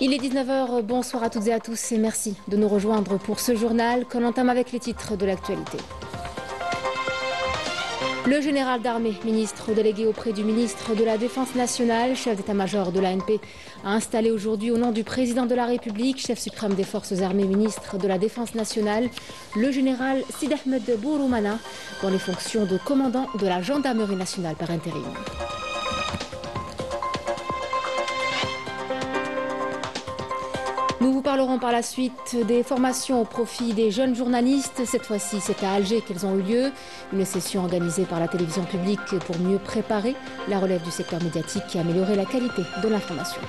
Il est 19 h, bonsoir à toutes et à tous et merci de nous rejoindre pour ce journal qu'on entame avec les titres de l'actualité. Le général d'armée, ministre délégué auprès du ministre de la Défense nationale, chef d'état-major de l'ANP, a installé aujourd'hui au nom du président de la République, chef suprême des forces armées, ministre de la Défense nationale, le général Sidi Ahmed Bouroumana dans les fonctions de commandant de la gendarmerie nationale par intérim. Nous vous parlerons par la suite des formations au profit des jeunes journalistes. Cette fois-ci, c'est à Alger qu'elles ont eu lieu. Une session organisée par la télévision publique pour mieux préparer la relève du secteur médiatique et améliorer la qualité de l'information.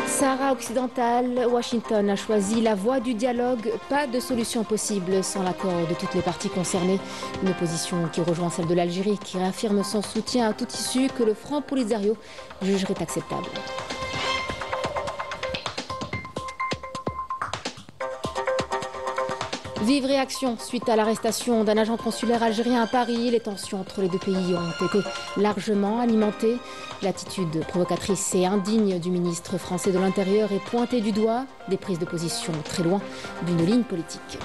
Sahara occidental, Washington a choisi la voie du dialogue. Pas de solution possible sans l'accord de toutes les parties concernées. Une position qui rejoint celle de l'Algérie, qui réaffirme son soutien à toute issue que le Front Polisario jugerait acceptable. Vive réaction suite à l'arrestation d'un agent consulaire algérien à Paris. Les tensions entre les deux pays ont été largement alimentées. L'attitude provocatrice et indigne du ministre français de l'Intérieur est pointée du doigt. Des prises de position très loin d'une ligne politique.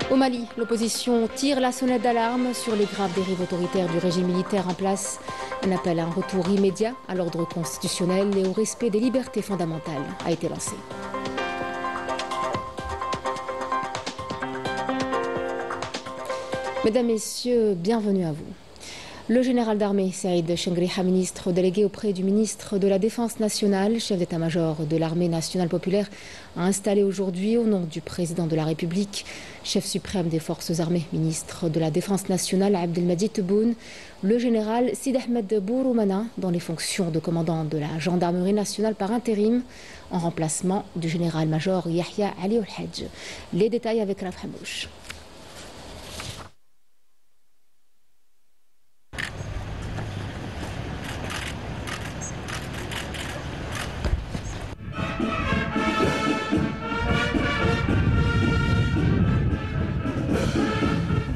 Au Mali, l'opposition tire la sonnette d'alarme sur les graves dérives autoritaires du régime militaire en place. Un appel à un retour immédiat à l'ordre constitutionnel et au respect des libertés fondamentales a été lancé. Mesdames, Messieurs, bienvenue à vous. Le général d'armée Saïd Chengriha, ministre délégué auprès du ministre de la Défense nationale, chef d'état-major de l'armée nationale populaire, a installé aujourd'hui au nom du président de la République, chef suprême des forces armées, ministre de la Défense nationale Abdelmadjid Tebboune, le général Sidi Ahmed Bouroumana dans les fonctions de commandant de la gendarmerie nationale par intérim, en remplacement du général-major Yahya Ali Oulhadj. Les détails avec Raf Hamouch.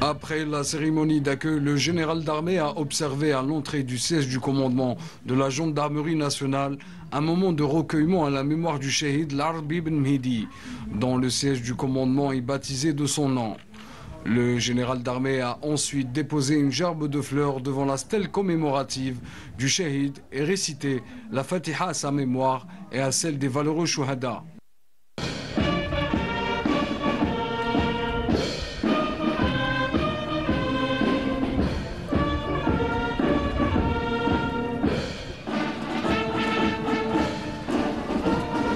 Après la cérémonie d'accueil, le général d'armée a observé à l'entrée du siège du commandement de la gendarmerie nationale un moment de recueillement à la mémoire du Shahid Larbi Ben Mhidi, dont le siège du commandement est baptisé de son nom. Le général d'armée a ensuite déposé une gerbe de fleurs devant la stèle commémorative du Shahid et récité la Fatiha à sa mémoire et à celle des valeureux Shuhada.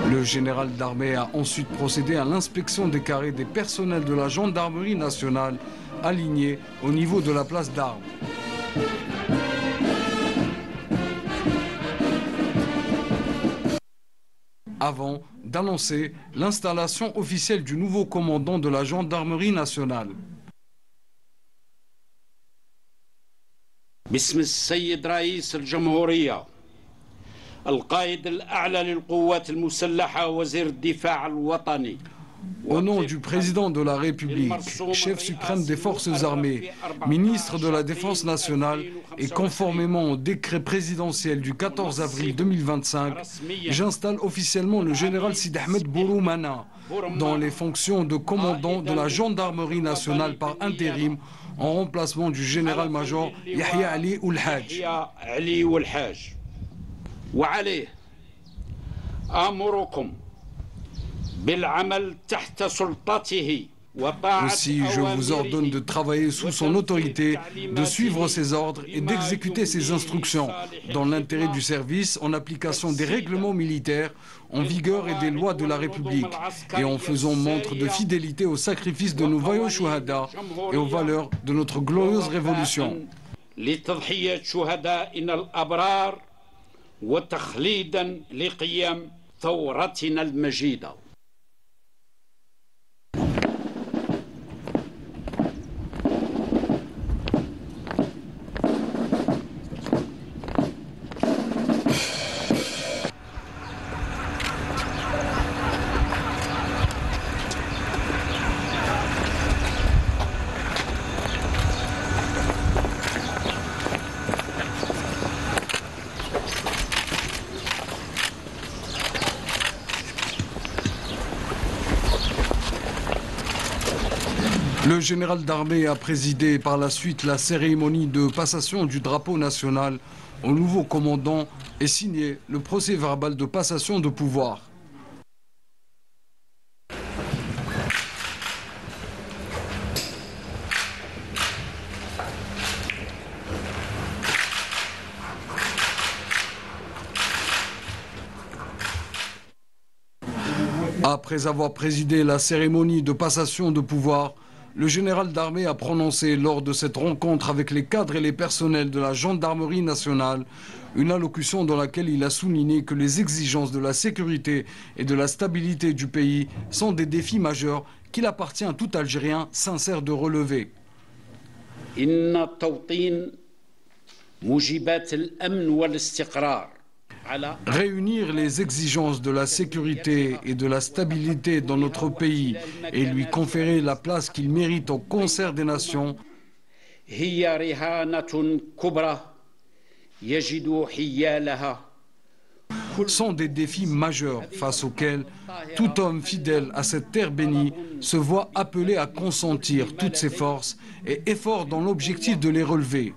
Le général d'armée a ensuite procédé à l'inspection des carrés des personnels de la gendarmerie nationale alignés au niveau de la place d'armes. Avant d'annoncer l'installation officielle du nouveau commandant de la gendarmerie nationale. باسم السيد رئيس الجمهورية القائد الأعلى للقوات المسلحة وزير الدفاع الوطني. Au nom du président de la République, chef suprême des forces armées, ministre de la Défense nationale et conformément au décret présidentiel du 14 avril 2025, j'installe officiellement le général Sidi Ahmed Bouroumana dans les fonctions de commandant de la gendarmerie nationale par intérim en remplacement du général-major Yahya Ali Oulhadj. وعليه آمركم بالعمل تحت سلطته. Aussi, je vous ordonne de travailler sous son autorité, de suivre ses ordres et d'exécuter ses instructions dans l'intérêt du service, en application des règlements militaires en vigueur et des lois de la République, et en faisant montre de fidélité au sacrifice de nos vaillants Shuhada et aux valeurs de notre glorieuse révolution. وتخليدا لقيام ثورتنا المجيدة. Le général d'armée a présidé par la suite la cérémonie de passation du drapeau national au nouveau commandant et signé le procès verbal de passation de pouvoir. Après avoir présidé la cérémonie de passation de pouvoir, le général d'armée a prononcé lors de cette rencontre avec les cadres et les personnels de la gendarmerie nationale une allocution dans laquelle il a souligné que les exigences de la sécurité et de la stabilité du pays sont des défis majeurs qu'il appartient à tout Algérien sincère de relever. Réunir les exigences de la sécurité et de la stabilité dans notre pays et lui conférer la place qu'il mérite au concert des nations sont des défis majeurs face auxquels tout homme fidèle à cette terre bénie se voit appelé à consentir toutes ses forces et efforts dans l'objectif de les relever.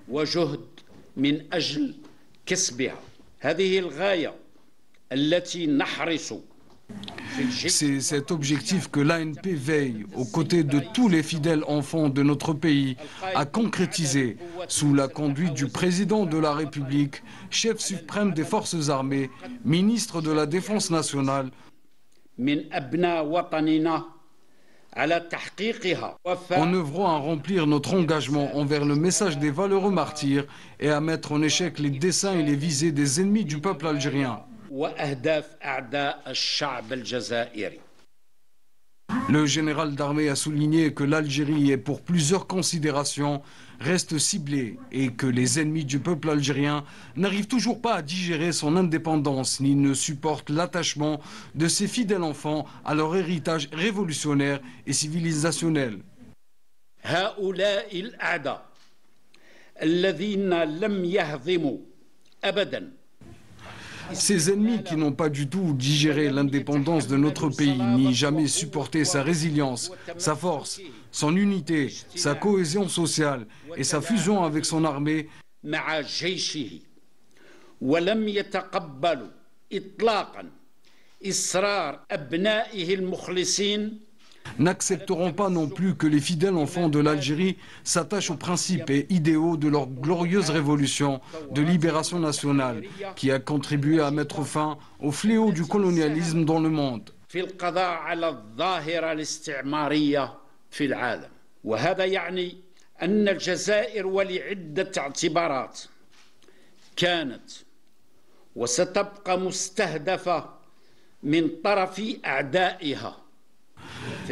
C'est cet objectif que l'ANP veille, aux côtés de tous les fidèles enfants de notre pays, à concrétiser sous la conduite du président de la République, chef suprême des forces armées, ministre de la Défense nationale, en œuvrant à remplir notre engagement envers le message des valeureux martyrs et à mettre en échec les desseins et les visées des ennemis du peuple algérien. Le général d'armée a souligné que l'Algérie, et pour plusieurs considérations, reste ciblée et que les ennemis du peuple algérien n'arrivent toujours pas à digérer son indépendance ni ne supportent l'attachement de ses fidèles enfants à leur héritage révolutionnaire et civilisationnel. Ces ennemis qui n'ont pas du tout digéré l'indépendance de notre pays, ni jamais supporté sa résilience, sa force, son unité, sa cohésion sociale et sa fusion avec son armée, n'accepteront pas non plus que les fidèles enfants de l'Algérie s'attachent aux principes et idéaux de leur glorieuse révolution de libération nationale qui a contribué à mettre fin au fléau du colonialisme dans le monde.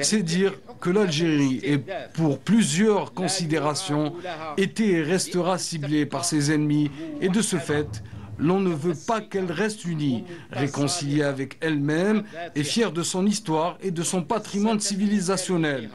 C'est dire que l'Algérie est, pour plusieurs considérations, était et restera ciblée par ses ennemis et de ce fait, l'on ne veut pas qu'elle reste unie, réconciliée avec elle-même et fière de son histoire et de son patrimoine civilisationnel.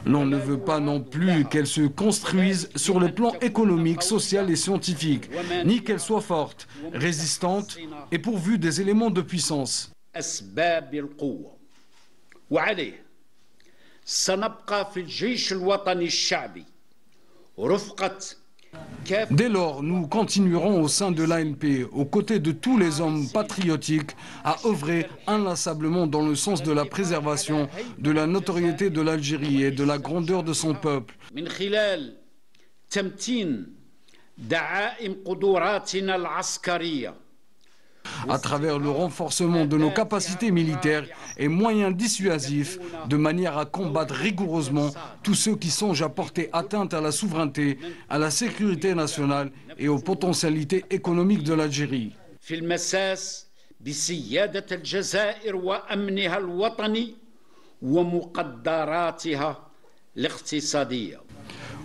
L'on ne veut pas non plus qu'elle se construise sur le plan économique, social et scientifique, ni qu'elle soit forte, résistante et pourvue des éléments de puissance. Dès lors, nous continuerons au sein de l'ANP, aux côtés de tous les hommes patriotiques, à œuvrer inlassablement dans le sens de la préservation de la notoriété de l'Algérie et de la grandeur de son peuple. À travers le renforcement de nos capacités militaires et moyens dissuasifs, de manière à combattre rigoureusement tous ceux qui songent à porter atteinte à la souveraineté, à la sécurité nationale et aux potentialités économiques de l'Algérie.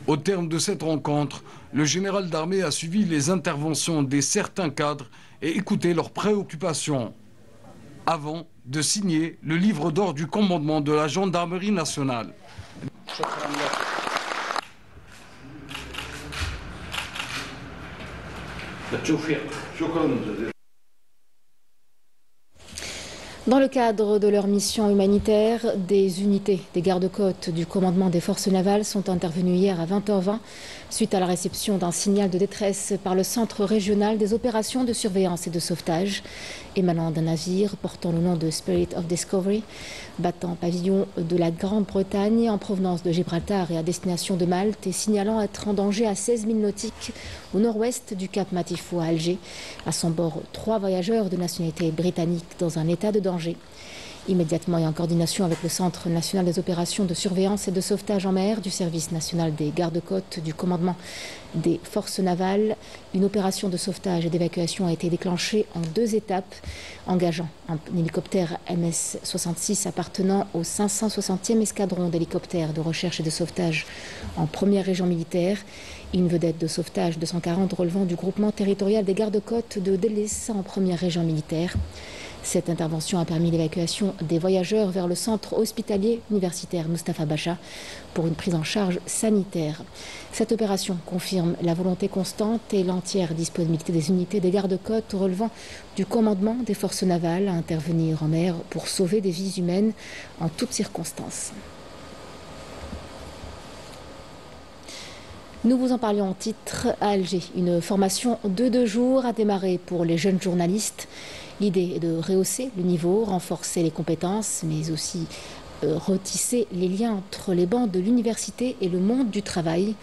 Au terme de cette rencontre, le général d'armée a suivi les interventions des certains cadres et écouté leurs préoccupations avant de signer le livre d'or du commandement de la gendarmerie nationale. Dans le cadre de leur mission humanitaire, des unités des gardes-côtes du commandement des forces navales sont intervenues hier à 20h20 suite à la réception d'un signal de détresse par le Centre régional des opérations de surveillance et de sauvetage émanant d'un navire portant le nom de Spirit of Discovery, battant pavillon de la Grande-Bretagne en provenance de Gibraltar et à destination de Malte et signalant être en danger à 16 milles nautiques au nord-ouest du Cap Matifou à Alger. À son bord, 3 voyageurs de nationalité britannique dans un état de danger. Immédiatement et en coordination avec le Centre national des opérations de surveillance et de sauvetage en mer du Service national des gardes-côtes du commandement des forces navales, une opération de sauvetage et d'évacuation a été déclenchée en 2 étapes, engageant un hélicoptère MS-66 appartenant au 560e escadron d'hélicoptères de recherche et de sauvetage en première région militaire, et une vedette de sauvetage 240 relevant du groupement territorial des gardes-côtes de Délis en première région militaire. Cette intervention a permis l'évacuation des voyageurs vers le centre hospitalier universitaire Mustapha Bacha pour une prise en charge sanitaire. Cette opération confirme la volonté constante et l'entière disponibilité des unités des gardes-côtes relevant du commandement des forces navales à intervenir en mer pour sauver des vies humaines en toutes circonstances. Nous vous en parlions en titre à Alger. Une formation de 2 jours a démarré pour les jeunes journalistes. L'idée est de rehausser le niveau, renforcer les compétences, mais aussi retisser les liens entre les bancs de l'université et le monde du travail.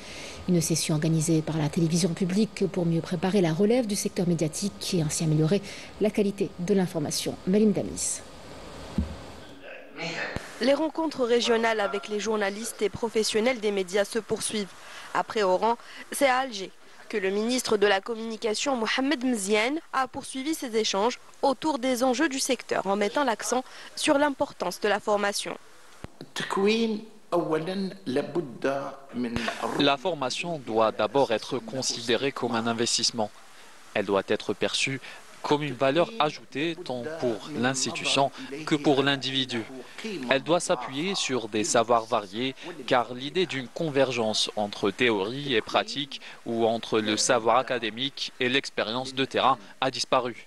Une session organisée par la télévision publique pour mieux préparer la relève du secteur médiatique et ainsi améliorer la qualité de l'information. Malim Damis. Les rencontres régionales avec les journalistes et professionnels des médias se poursuivent. Après Oran, c'est à Alger que le ministre de la Communication, Mohamed Mziane, a poursuivi ses échanges autour des enjeux du secteur en mettant l'accent sur l'importance de la formation. La formation doit d'abord être considérée comme un investissement. Elle doit être perçue comme une valeur ajoutée tant pour l'institution que pour l'individu. Elle doit s'appuyer sur des savoirs variés car l'idée d'une convergence entre théorie et pratique ou entre le savoir académique et l'expérience de terrain a disparu.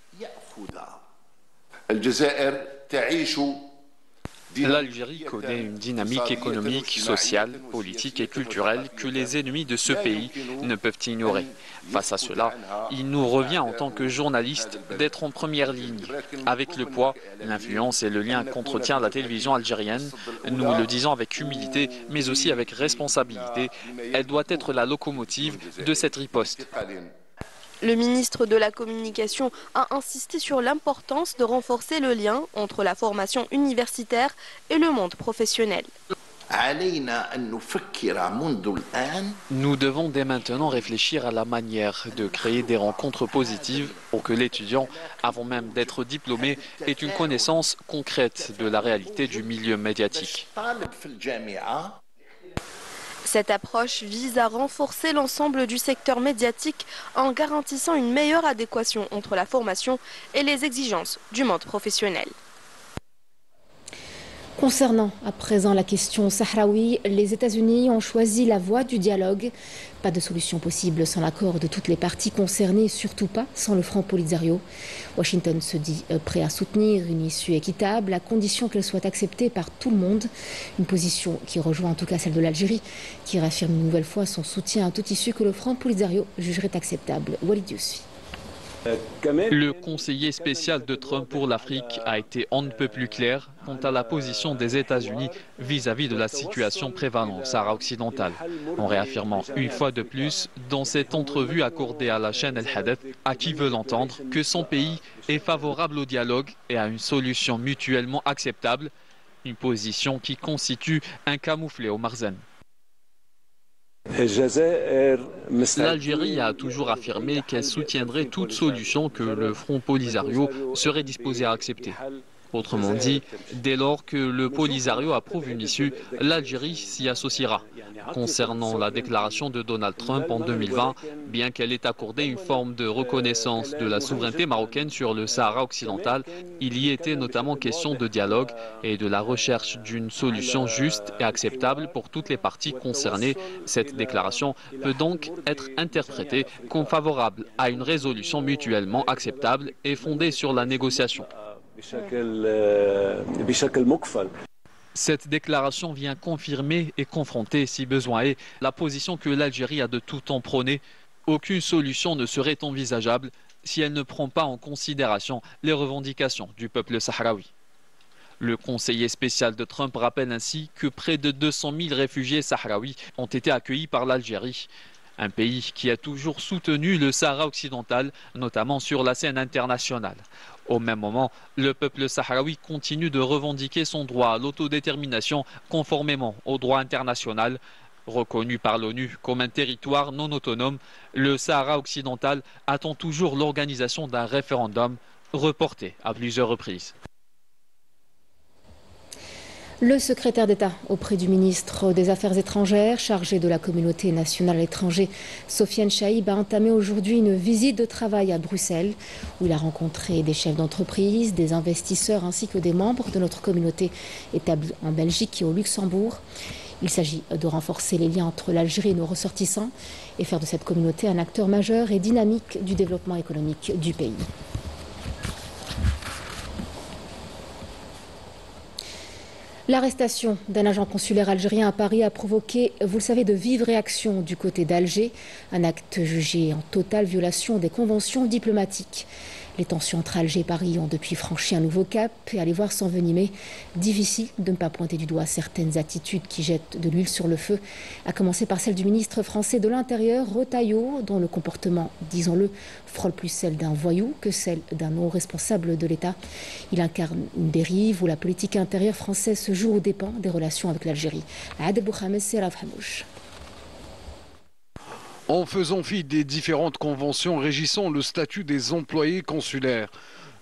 L'Algérie connaît une dynamique économique, sociale, politique et culturelle que les ennemis de ce pays ne peuvent ignorer. Face à cela, il nous revient en tant que journalistes d'être en première ligne. Avec le poids, l'influence et le lien qu'entretient la télévision algérienne, nous le disons avec humilité mais aussi avec responsabilité, elle doit être la locomotive de cette riposte. Le ministre de la Communication a insisté sur l'importance de renforcer le lien entre la formation universitaire et le monde professionnel. Nous devons dès maintenant réfléchir à la manière de créer des rencontres positives pour que l'étudiant, avant même d'être diplômé, ait une connaissance concrète de la réalité du milieu médiatique. Cette approche vise à renforcer l'ensemble du secteur médiatique en garantissant une meilleure adéquation entre la formation et les exigences du monde professionnel. Concernant à présent la question sahraoui, les États-Unis ont choisi la voie du dialogue. Pas de solution possible sans l'accord de toutes les parties concernées, surtout pas sans le Front Polisario. Washington se dit prêt à soutenir une issue équitable à condition qu'elle soit acceptée par tout le monde. Une position qui rejoint en tout cas celle de l'Algérie, qui réaffirme une nouvelle fois son soutien à toute issue que le Front Polisario jugerait acceptable. Walid Yousfi. Le conseiller spécial de Trump pour l'Afrique a été on ne peut plus clair quant à la position des États-Unis vis-à-vis de la situation prévalente au Sahara occidental, en réaffirmant une fois de plus dans cette entrevue accordée à la chaîne El Hadith à qui veut l'entendre que son pays est favorable au dialogue et à une solution mutuellement acceptable, une position qui constitue un camouflet au Marzen. L'Algérie a toujours affirmé qu'elle soutiendrait toute solution que le Front Polisario serait disposé à accepter. Autrement dit, dès lors que le Polisario approuve une issue, l'Algérie s'y associera. Concernant la déclaration de Donald Trump en 2020, bien qu'elle ait accordé une forme de reconnaissance de la souveraineté marocaine sur le Sahara occidental, il y était notamment question de dialogue et de la recherche d'une solution juste et acceptable pour toutes les parties concernées. Cette déclaration peut donc être interprétée comme favorable à une résolution mutuellement acceptable et fondée sur la négociation. Cette déclaration vient confirmer et confronter, si besoin est, la position que l'Algérie a de tout temps prônée. Aucune solution ne serait envisageable si elle ne prend pas en considération les revendications du peuple sahraoui. Le conseiller spécial de Trump rappelle ainsi que près de 200 000 réfugiés sahraouis ont été accueillis par l'Algérie. Un pays qui a toujours soutenu le Sahara occidental, notamment sur la scène internationale. Au même moment, le peuple sahraoui continue de revendiquer son droit à l'autodétermination conformément au droit international. Reconnu par l'ONU comme un territoire non autonome, le Sahara occidental attend toujours l'organisation d'un référendum reporté à plusieurs reprises. Le secrétaire d'État auprès du ministre des Affaires étrangères, chargé de la communauté nationale à l'étranger, Sofiane Chaïb, a entamé aujourd'hui une visite de travail à Bruxelles, où il a rencontré des chefs d'entreprise, des investisseurs ainsi que des membres de notre communauté établie en Belgique et au Luxembourg. Il s'agit de renforcer les liens entre l'Algérie et nos ressortissants et faire de cette communauté un acteur majeur et dynamique du développement économique du pays. L'arrestation d'un agent consulaire algérien à Paris a provoqué, vous le savez, de vives réactions du côté d'Alger, un acte jugé en totale violation des conventions diplomatiques. Les tensions entre Alger et Paris ont depuis franchi un nouveau cap et à les voir s'envenimer, difficile de ne pas pointer du doigt certaines attitudes qui jettent de l'huile sur le feu, à commencer par celle du ministre français de l'Intérieur, Retailleau, dont le comportement, disons-le, frôle plus celle d'un voyou que celle d'un haut responsable de l'État. Il incarne une dérive où la politique intérieure française se joue aux dépens des relations avec l'Algérie. Adel Bouhamed, Seraf Hamouche. En faisant fi des différentes conventions régissant le statut des employés consulaires,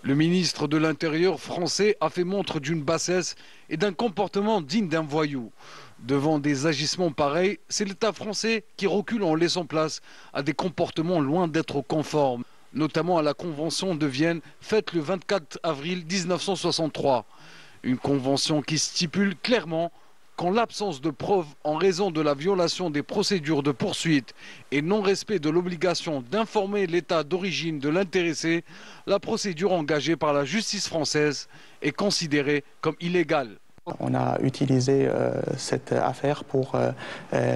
le ministre de l'Intérieur français a fait montre d'une bassesse et d'un comportement digne d'un voyou. Devant des agissements pareils, c'est l'État français qui recule en laissant place à des comportements loin d'être conformes, notamment à la Convention de Vienne faite le 24 avril 1963. Une convention qui stipule clairement qu'en l'absence de preuves en raison de la violation des procédures de poursuite et non-respect de l'obligation d'informer l'État d'origine de l'intéressé, la procédure engagée par la justice française est considérée comme illégale. On a utilisé cette affaire pour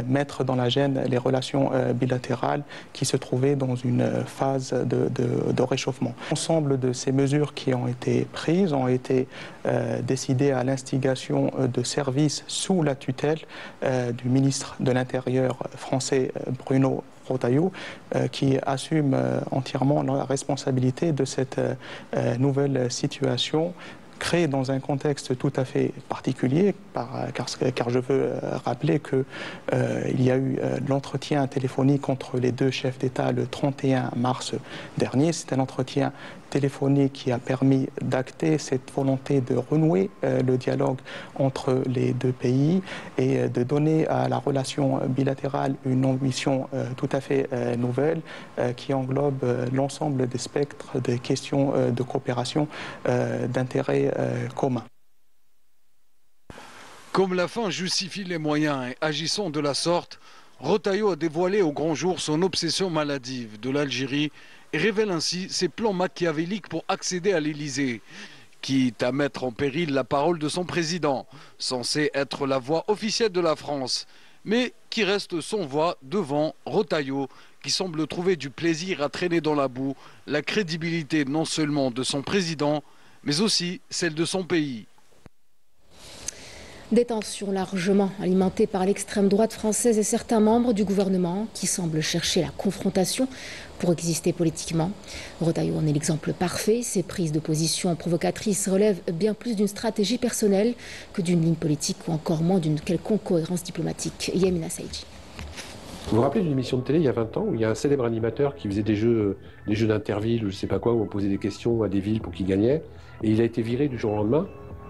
mettre dans la gêne les relations bilatérales qui se trouvaient dans une phase de réchauffement. L'ensemble de ces mesures qui ont été prises ont été décidées à l'instigation de services sous la tutelle du ministre de l'Intérieur français Bruno Retailleau, qui assume entièrement la responsabilité de cette nouvelle situation créé dans un contexte tout à fait particulier, car je veux rappeler qu'il y a eu l'entretien téléphonique entre les deux chefs d'État le 31 mars dernier. C'est un entretien téléphonique qui a permis d'acter cette volonté de renouer le dialogue entre les deux pays et de donner à la relation bilatérale une ambition tout à fait nouvelle qui englobe l'ensemble des spectres des questions de coopération d'intérêt commun. Comme la fin justifie les moyens et agissant de la sorte, Retailleau a dévoilé au grand jour son obsession maladive de l'Algérie et révèle ainsi ses plans machiavéliques pour accéder à l'Élysée, quitte à mettre en péril la parole de son président, censé être la voix officielle de la France, mais qui reste sans voix devant Retailleau, qui semble trouver du plaisir à traîner dans la boue la crédibilité non seulement de son président, mais aussi celle de son pays. Des tensions largement alimentées par l'extrême droite française et certains membres du gouvernement qui semblent chercher la confrontation pour exister politiquement. Retailleau en est l'exemple parfait. Ses prises de position provocatrices relèvent bien plus d'une stratégie personnelle que d'une ligne politique ou encore moins d'une quelconque cohérence diplomatique. Yamina Saïdi. Vous vous rappelez d'une émission de télé il y a 20 ans où il y a un célèbre animateur qui faisait des jeux d'interville ou je sais pas quoi, où on posait des questions à des villes pour qu'ils gagnaient, et il a été viré du jour au lendemain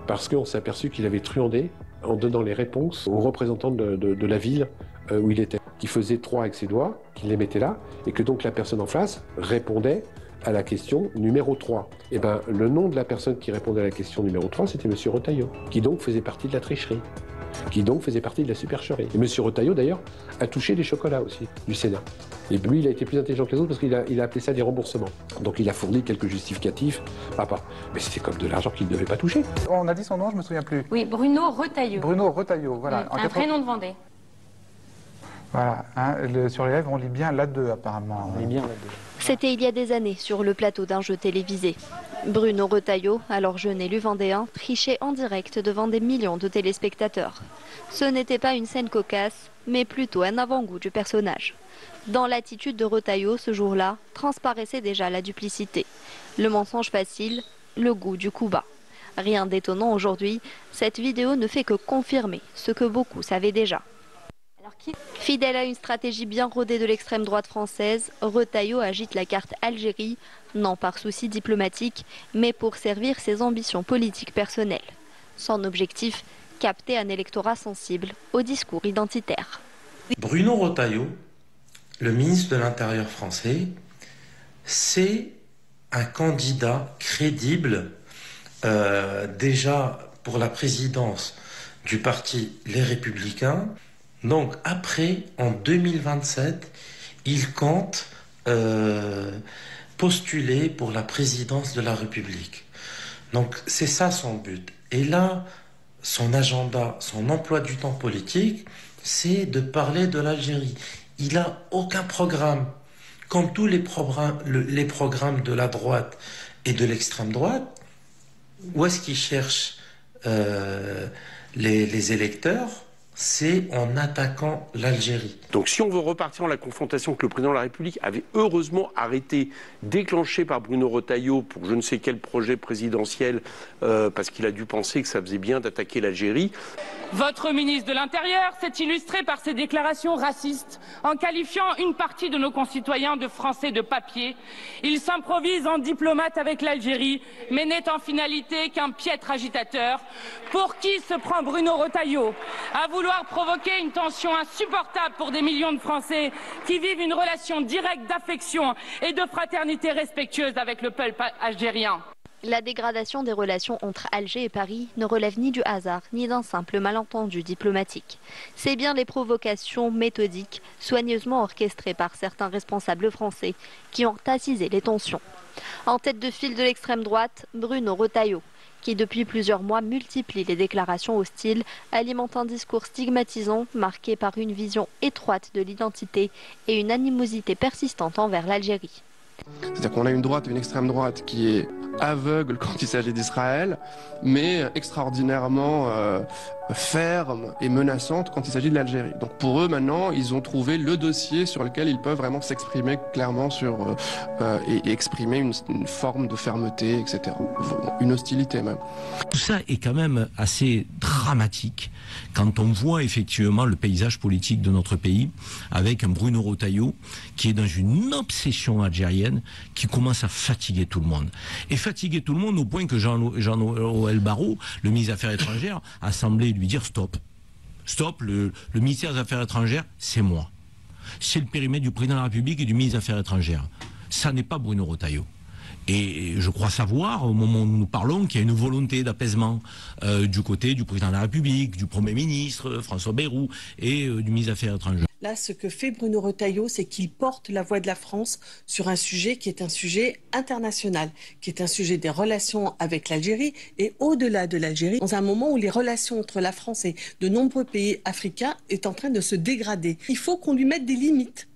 parce qu'on s'est aperçu qu'il avait truandé en donnant les réponses aux représentants de la ville où il était, qui faisait 3 avec ses doigts, qu'il les mettait là, et que donc la personne en face répondait à la question numéro 3. Et ben le nom de la personne qui répondait à la question numéro 3, c'était Monsieur Retailleau, qui donc faisait partie de la tricherie, qui donc faisait partie de la supercherie. Et Monsieur Retailleau, d'ailleurs, a touché les chocolats aussi du Sénat. Et lui, il a été plus intelligent que les autres parce qu'il a appelé ça des remboursements. Donc il a fourni quelques justificatifs. Mais c'était comme de l'argent qu'il ne devait pas toucher. On a dit son nom, je me souviens plus. Oui, Bruno Retailleau. Bruno Retailleau, voilà. Un prénom de Vendée. Voilà, hein, sur les lèvres, on lit bien l'A2 apparemment. On lit bien l'A2. C'était il y a des années, sur le plateau d'un jeu télévisé. Bruno Retailleau, alors jeune élu vendéen, trichait en direct devant des millions de téléspectateurs. Ce n'était pas une scène cocasse, mais plutôt un avant-goût du personnage. Dans l'attitude de Retailleau, ce jour-là, transparaissait déjà la duplicité. Le mensonge facile, le goût du coup bas. Rien d'étonnant aujourd'hui, cette vidéo ne fait que confirmer ce que beaucoup savaient déjà. Fidèle à une stratégie bien rodée de l'extrême droite française, Retailleau agite la carte Algérie, non par souci diplomatique, mais pour servir ses ambitions politiques personnelles. Son objectif, capter un électorat sensible au discours identitaire. Bruno Retailleau, le ministre de l'Intérieur français, c'est un candidat crédible déjà pour la présidence du parti Les Républicains. Donc après, en 2027, il compte postuler pour la présidence de la République. Donc c'est ça son but. Et là, son agenda, son emploi du temps politique, c'est de parler de l'Algérie. Il n'a aucun programme. Comme tous les programmes de la droite et de l'extrême droite, où est-ce qu'il cherche les électeurs ? C'est en attaquant l'Algérie. Donc si on veut repartir dans la confrontation que le président de la République avait heureusement arrêté, déclenchée par Bruno Retailleau pour je ne sais quel projet présidentiel, parce qu'il a dû penser que ça faisait bien d'attaquer l'Algérie. Votre ministre de l'Intérieur s'est illustré par ses déclarations racistes en qualifiant une partie de nos concitoyens de Français de papier. Il s'improvise en diplomate avec l'Algérie, mais n'est en finalité qu'un piètre agitateur. Pour qui se prend Bruno Retailleau à vouloir provoquer une tension insupportable pour des millions de Français qui vivent une relation directe d'affection et de fraternité respectueuse avec le peuple algérien. La dégradation des relations entre Alger et Paris ne relève ni du hasard ni d'un simple malentendu diplomatique. C'est bien les provocations méthodiques, soigneusement orchestrées par certains responsables français, qui ont attisé les tensions. En tête de file de l'extrême droite, Bruno Retailleau, qui depuis plusieurs mois multiplie les déclarations hostiles, alimente un discours stigmatisant marqué par une vision étroite de l'identité et une animosité persistante envers l'Algérie. C'est-à-dire qu'on a une droite et une extrême droite qui est aveugle quand il s'agit d'Israël, mais extraordinairement ferme et menaçante quand il s'agit de l'Algérie. Donc pour eux, maintenant, ils ont trouvé le dossier sur lequel ils peuvent vraiment s'exprimer clairement sur, et exprimer une forme de fermeté, etc. Une hostilité même. Tout ça est quand même assez dramatique quand on voit effectivement le paysage politique de notre pays avec un Bruno Retailleau qui est dans une obsession algérienne qui commence à fatiguer tout le monde. Et fatiguer tout le monde au point que Jean-Noël Barrot, le ministre des Affaires étrangères, a semblé lui dire stop. Stop, le ministère des Affaires étrangères, c'est moi. C'est le périmètre du président de la République et du ministre des Affaires étrangères. Ça n'est pas Bruno Retailleau. Et je crois savoir, au moment où nous parlons, qu'il y a une volonté d'apaisement du côté du président de la République, du Premier ministre, François Bayrou, et du ministre des Affaires étrangères. Là, ce que fait Bruno Retailleau, c'est qu'il porte la voix de la France sur un sujet qui est un sujet international, qui est un sujet des relations avec l'Algérie et au-delà de l'Algérie, dans un moment où les relations entre la France et de nombreux pays africains est en train de se dégrader. Il faut qu'on lui mette des limites.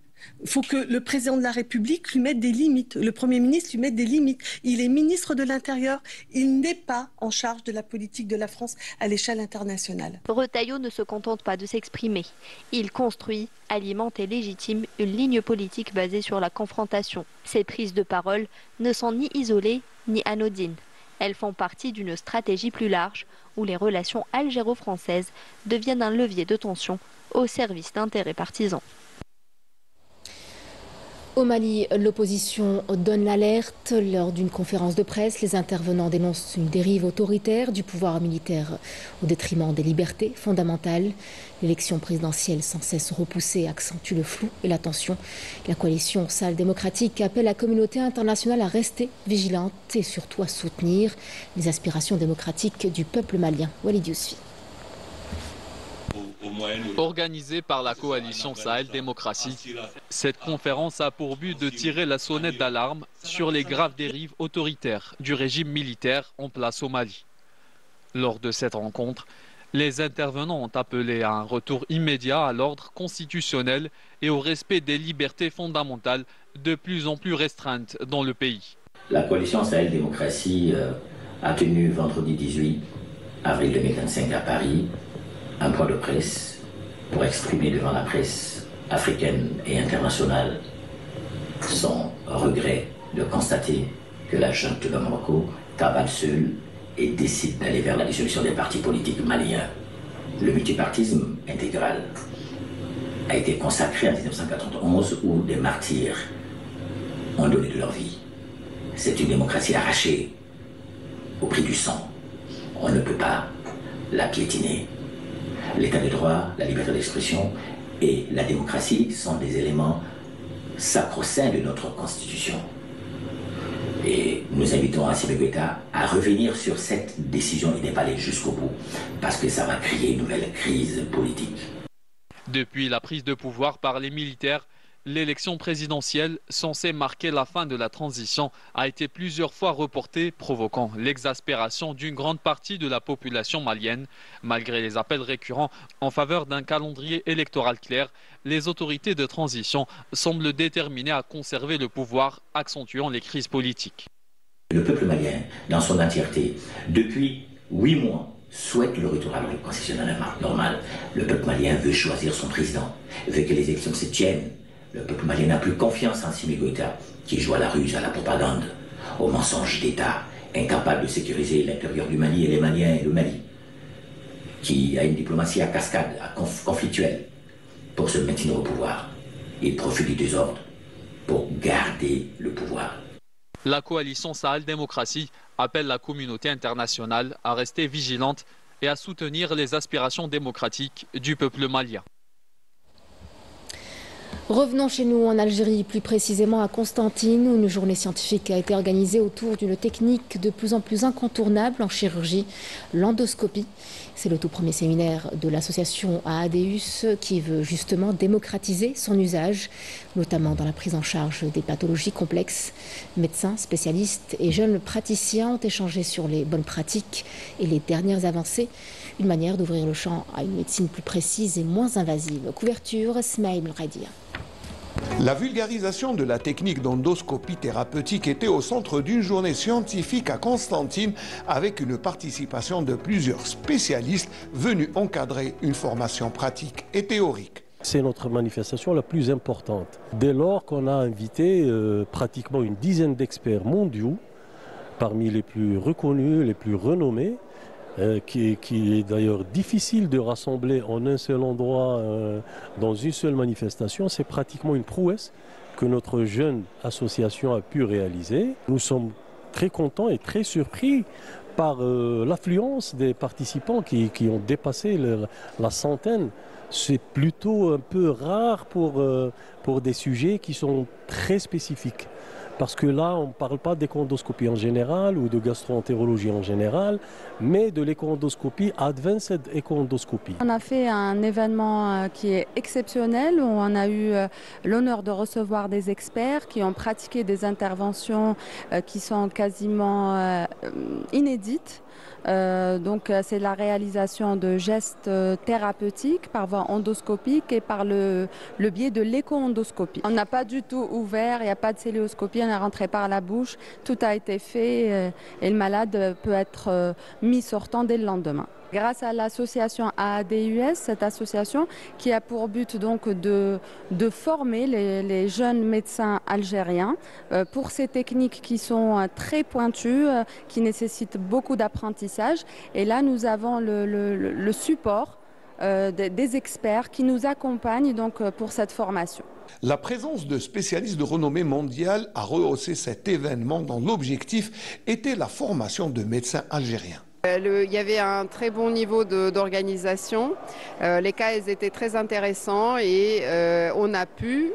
Il faut que le président de la République lui mette des limites, le Premier ministre lui mette des limites. Il est ministre de l'Intérieur, il n'est pas en charge de la politique de la France à l'échelle internationale. Retailleau ne se contente pas de s'exprimer. Il construit, alimente et légitime une ligne politique basée sur la confrontation. Ses prises de parole ne sont ni isolées ni anodines. Elles font partie d'une stratégie plus large où les relations algéro-françaises deviennent un levier de tension au service d'intérêts partisans. Au Mali, l'opposition donne l'alerte. Lors d'une conférence de presse, les intervenants dénoncent une dérive autoritaire du pouvoir militaire au détriment des libertés fondamentales. L'élection présidentielle sans cesse repoussée accentue le flou et la tension. La coalition Sahel démocratique appelle la communauté internationale à rester vigilante et surtout à soutenir les aspirations démocratiques du peuple malien. Walid Yousfi. Organisée par la coalition Sahel Démocratie, cette conférence a pour but de tirer la sonnette d'alarme sur les graves dérives autoritaires du régime militaire en place au Mali. Lors de cette rencontre, les intervenants ont appelé à un retour immédiat à l'ordre constitutionnel et au respect des libertés fondamentales de plus en plus restreintes dans le pays. La coalition Sahel Démocratie a tenu vendredi 18 avril 2025 à Paris un point de presse pour exprimer devant la presse africaine et internationale son regret de constater que la junte de Morocco cavale seule et décide d'aller vers la dissolution des partis politiques maliens. Le multipartisme intégral a été consacré en 1991 où des martyrs ont donné de leur vie. C'est une démocratie arrachée au prix du sang. On ne peut pas la piétiner. L'état de droit, la liberté d'expression et la démocratie sont des éléments sacro-saints de notre Constitution. Et nous invitons Assimi Goïta à revenir sur cette décision et d'aller jusqu'au bout, parce que ça va créer une nouvelle crise politique. Depuis la prise de pouvoir par les militaires, l'élection présidentielle censée marquer la fin de la transition a été plusieurs fois reportée, provoquant l'exaspération d'une grande partie de la population malienne. Malgré les appels récurrents en faveur d'un calendrier électoral clair, les autorités de transition semblent déterminées à conserver le pouvoir, accentuant les crises politiques. Le peuple malien, dans son entièreté, depuis 8 mois, souhaite le retour à l'ordre constitutionnel normal. Le peuple malien veut choisir son président, veut que les élections se tiennent. Le peuple malien n'a plus confiance en Assimi Goïta, qui joue à la ruse, à la propagande, au mensonge d'État, incapable de sécuriser l'intérieur du Mali et les Maliens et le Mali, qui a une diplomatie à cascade, conflictuelle, pour se maintenir au pouvoir. Il profite du désordre pour garder le pouvoir. La coalition Sahel Démocratie appelle la communauté internationale à rester vigilante et à soutenir les aspirations démocratiques du peuple malien. Revenons chez nous en Algérie, plus précisément à Constantine, où une journée scientifique a été organisée autour d'une technique de plus en plus incontournable en chirurgie, l'endoscopie. C'est le tout premier séminaire de l'association AADEUS qui veut justement démocratiser son usage, notamment dans la prise en charge des pathologies complexes. Médecins, spécialistes et jeunes praticiens ont échangé sur les bonnes pratiques et les dernières avancées. Une manière d'ouvrir le champ à une médecine plus précise et moins invasive. Couverture, Smaïl Radia. La vulgarisation de la technique d'endoscopie thérapeutique était au centre d'une journée scientifique à Constantine avec une participation de plusieurs spécialistes venus encadrer une formation pratique et théorique. C'est notre manifestation la plus importante. Dès lors qu'on a invité pratiquement une dizaine d'experts mondiaux, parmi les plus reconnus, les plus renommés, qui est d'ailleurs difficile de rassembler en un seul endroit, dans une seule manifestation. C'est pratiquement une prouesse que notre jeune association a pu réaliser. Nous sommes très contents et très surpris par l'affluence des participants qui ont dépassé la centaine. C'est plutôt un peu rare pour des sujets qui sont très spécifiques. Parce que là, on ne parle pas d'écho-endoscopie en général ou de gastro-entérologie en général, mais de l'écho-endoscopie, advanced écho-endoscopie. On a fait un événement qui est exceptionnel, où on a eu l'honneur de recevoir des experts qui ont pratiqué des interventions qui sont quasiment inédites. Donc c'est la réalisation de gestes thérapeutiques par voie endoscopique et par le biais de l'écho-endoscopie. On n'a pas du tout ouvert, il n'y a pas de célioscopie, on est rentré par la bouche, tout a été fait et le malade peut être mis sortant dès le lendemain. Grâce à l'association AADEUS, cette association qui a pour but donc de former les jeunes médecins algériens pour ces techniques qui sont très pointues, qui nécessitent beaucoup d'apprentissage. Et là, nous avons le support des experts qui nous accompagnent donc, pour cette formation. La présence de spécialistes de renommée mondiale a rehaussé cet événement dont l'objectif était la formation de médecins algériens. Il y avait un très bon niveau d'organisation. Les cas étaient très intéressants et on a pu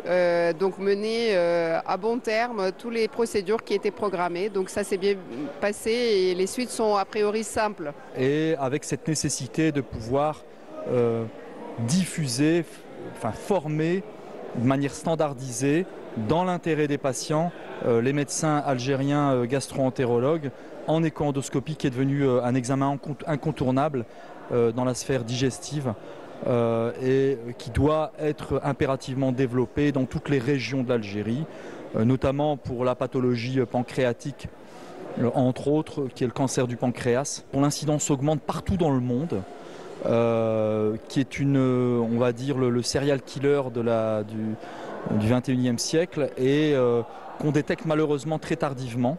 donc mener à bon terme toutes les procédures qui étaient programmées. Donc ça s'est bien passé et les suites sont a priori simples. Et avec cette nécessité de pouvoir diffuser, former de manière standardisée dans l'intérêt des patients les médecins algériens gastro-entérologues en écho-endoscopie qui est devenu un examen incontournable dans la sphère digestive et qui doit être impérativement développé dans toutes les régions de l'Algérie, notamment pour la pathologie pancréatique, entre autres, qui est le cancer du pancréas. L'incidence augmente partout dans le monde, qui est on va dire, le serial killer du 21e siècle et qu'on détecte malheureusement très tardivement.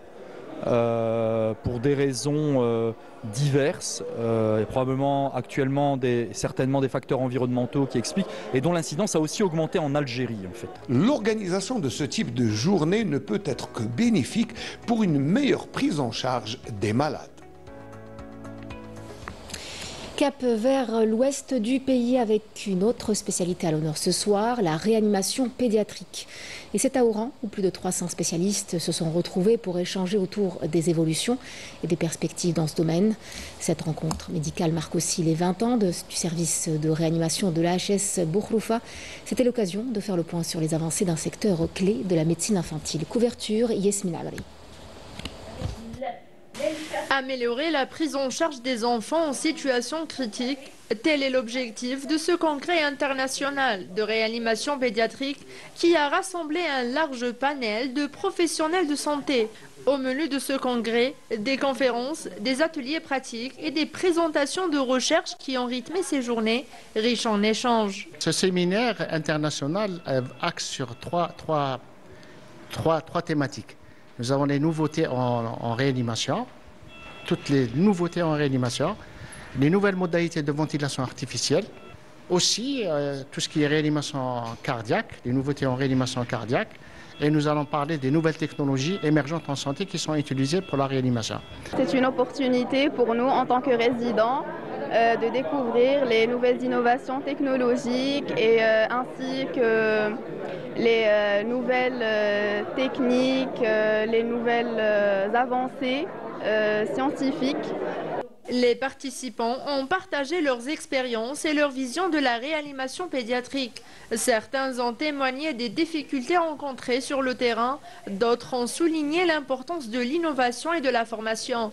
Pour des raisons diverses, et probablement actuellement certainement des facteurs environnementaux qui expliquent, et dont l'incidence a aussi augmenté en Algérie en fait. L'organisation de ce type de journée ne peut être que bénéfique pour une meilleure prise en charge des malades. Cap vers l'ouest du pays avec une autre spécialité à l'honneur ce soir, la réanimation pédiatrique. Et c'est à Oran où plus de 300 spécialistes se sont retrouvés pour échanger autour des évolutions et des perspectives dans ce domaine. Cette rencontre médicale marque aussi les 20 ans du service de réanimation de l'AHS Boukhroufa. C'était l'occasion de faire le point sur les avancées d'un secteur clé de la médecine infantile. Couverture, Yasmine Abri. Améliorer la prise en charge des enfants en situation critique, tel est l'objectif de ce congrès international de réanimation pédiatrique qui a rassemblé un large panel de professionnels de santé. Au menu de ce congrès, des conférences, des ateliers pratiques et des présentations de recherche qui ont rythmé ces journées, riches en échanges. Ce séminaire international axe sur trois thématiques. Nous avons les nouveautés en réanimation, toutes les nouveautés en réanimation, les nouvelles modalités de ventilation artificielle, aussi tout ce qui est réanimation cardiaque, les nouveautés en réanimation cardiaque, et nous allons parler des nouvelles technologies émergentes en santé qui sont utilisées pour la réanimation. C'est une opportunité pour nous en tant que résidents de découvrir les nouvelles innovations technologiques et ainsi que les nouvelles techniques, les nouvelles avancées scientifiques. Les participants ont partagé leurs expériences et leur vision de la réanimation pédiatrique. Certains ont témoigné des difficultés rencontrées sur le terrain, d'autres ont souligné l'importance de l'innovation et de la formation.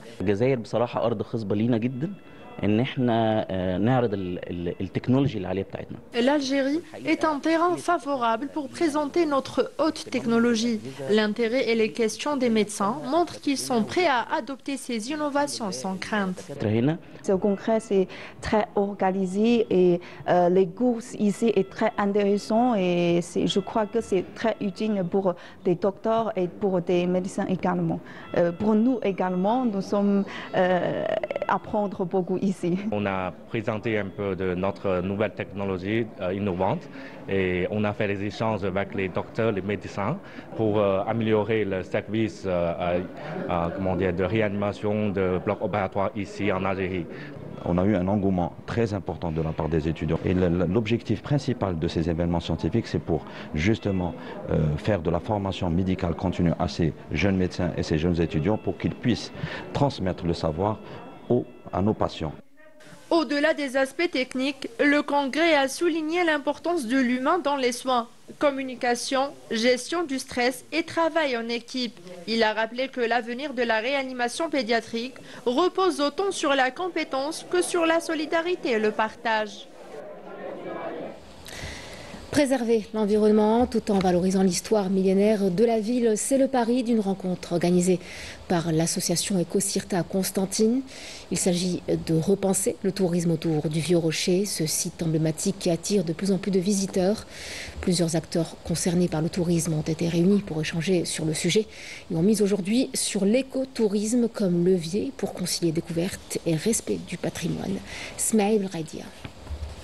L'Algérie est un terrain favorable pour présenter notre haute technologie. L'intérêt et les questions des médecins montrent qu'ils sont prêts à adopter ces innovations sans crainte. Ce congrès c'est très organisé et les cours ici est très intéressant et je crois que c'est très utile pour des docteurs et pour des médecins également. Pour nous également, nous sommes apprendre beaucoup ici. On a présenté un peu de notre nouvelle technologie innovante et on a fait des échanges avec les docteurs, les médecins pour améliorer le service de réanimation de bloc opératoire ici en Algérie. On a eu un engouement très important de la part des étudiants. Et l'objectif principal de ces événements scientifiques, c'est pour justement faire de la formation médicale continue à ces jeunes médecins et ces jeunes étudiants pour qu'ils puissent transmettre le savoir à nos patients. Au-delà des aspects techniques, le congrès a souligné l'importance de l'humain dans les soins. Communication, gestion du stress et travail en équipe. Il a rappelé que l'avenir de la réanimation pédiatrique repose autant sur la compétence que sur la solidarité et le partage. Préserver l'environnement tout en valorisant l'histoire millénaire de la ville, c'est le pari d'une rencontre organisée par l'association Éco-Cirta à Constantine. Il s'agit de repenser le tourisme autour du Vieux Rocher, ce site emblématique qui attire de plus en plus de visiteurs. Plusieurs acteurs concernés par le tourisme ont été réunis pour échanger sur le sujet et ont mis aujourd'hui sur l'écotourisme comme levier pour concilier découverte et respect du patrimoine. Smaïl Raidia.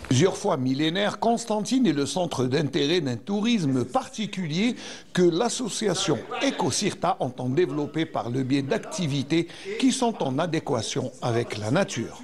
Plusieurs fois millénaire, Constantine est le centre d'intérêt d'un tourisme particulier que l'association EcoCirta entend développer par le biais d'activités qui sont en adéquation avec la nature.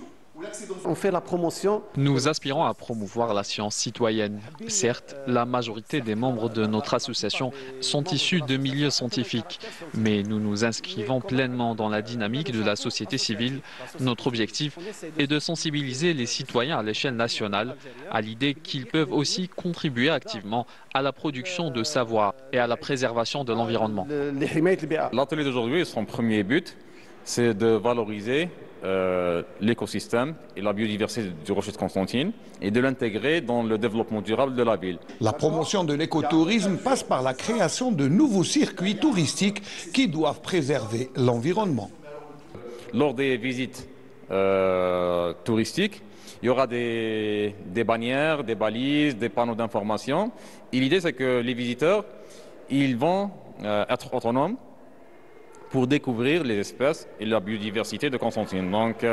On fait la promotion. Nous aspirons à promouvoir la science citoyenne. Certes, la majorité des membres de notre association sont issus de milieux scientifiques, mais nous nous inscrivons pleinement dans la dynamique de la société civile. Notre objectif est de sensibiliser les citoyens à l'échelle nationale à l'idée qu'ils peuvent aussi contribuer activement à la production de savoir et à la préservation de l'environnement. L'atelier d'aujourd'hui, son premier but, c'est de valoriser l'écosystème et la biodiversité du rocher de Constantine et de l'intégrer dans le développement durable de la ville. La promotion de l'écotourisme passe par la création de nouveaux circuits touristiques qui doivent préserver l'environnement. Lors des visites touristiques, il y aura des bannières, des balises, des panneaux d'information. Et l'idée, c'est que les visiteurs, ils vont être autonomes pour découvrir les espèces et la biodiversité de Constantine. Donc,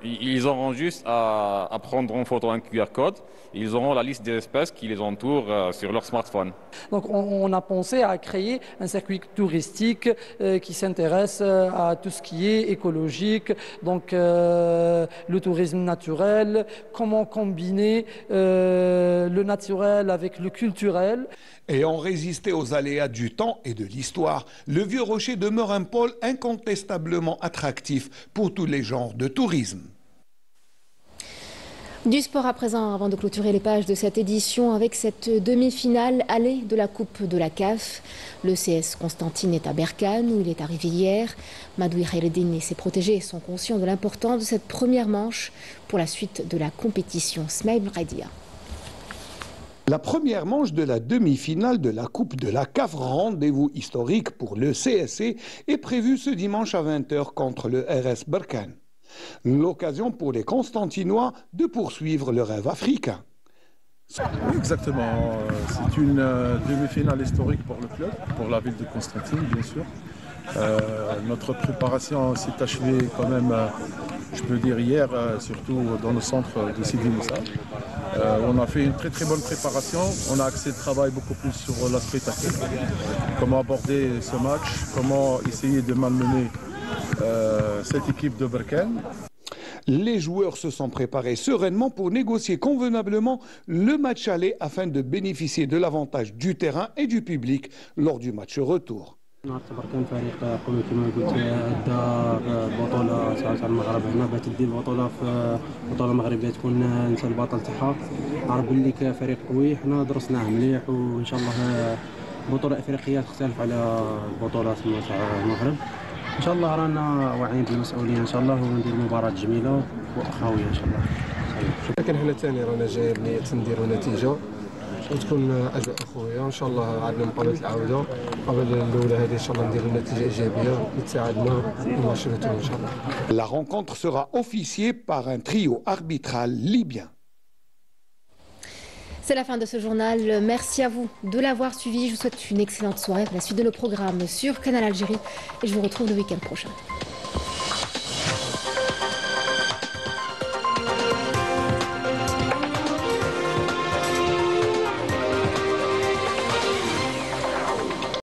ils auront juste à prendre en photo un QR code. Ils auront la liste des espèces qui les entourent sur leur smartphone. Donc, on a pensé à créer un circuit touristique qui s'intéresse à tout ce qui est écologique, donc le tourisme naturel, comment combiner le naturel avec le culturel. Ayant résisté aux aléas du temps et de l'histoire, le Vieux Rocher demeure un pôle incontestablement attractif pour tous les genres de tourisme. Du sport à présent, avant de clôturer les pages de cette édition avec cette demi-finale allée de la Coupe de la CAF. Le CS Constantine est à Berkane où il est arrivé hier. Madoui Khaireddine et ses protégés sont conscients de l'importance de cette première manche pour la suite de la compétition. Smaïl Radia. La première manche de la demi-finale de la Coupe de la CAF, rendez-vous historique pour le CSC, est prévue ce dimanche à 20h contre le RS Berkane. L'occasion pour les Constantinois de poursuivre le rêve africain. Exactement, c'est une demi-finale historique pour le club, pour la ville de Constantine bien sûr. Notre préparation s'est achevée quand même, je peux dire hier, surtout dans le centre de Sidi Moussa. On a fait une très bonne préparation, on a axé le travail beaucoup plus sur l'aspect tactique, comment aborder ce match, comment essayer de malmener cette équipe de Berkane. Les joueurs se sont préparés sereinement pour négocier convenablement le match aller afin de bénéficier de l'avantage du terrain et du public lors du match retour. بركان فريق قوي كما قلت ادى بطوله ساعات على المغرب هنا بغات تدي البطوله في بطوله مغربيه تكون انت البطل تاعها عارف بلي كفريق قوي حنا درسناه مليح وان شاء الله بطوله افريقيه تختلف على البطولات تاع المغرب ان شاء الله رانا واعيين بالمسؤوليه ان شاء الله وندير مباراه جميله واخويه ان شاء الله. لكن حنا ثاني رانا جايين بنيه نديروا نتيجه وتكون اجواء اخويه ان شاء الله. عندنا مقابله العوده قبل الاولى هذه ان شاء الله نديروا نتيجه ايجابيه نتساعدنا الماتش رetour ان شاء الله. La rencontre sera officiée par un trio arbitral libyen. C'est la fin de ce journal. Merci à vous de l'avoir suivi. Je vous souhaite une excellente soirée pour la suite de nos programmes sur Canal Algérie et je vous retrouve le week-end prochain.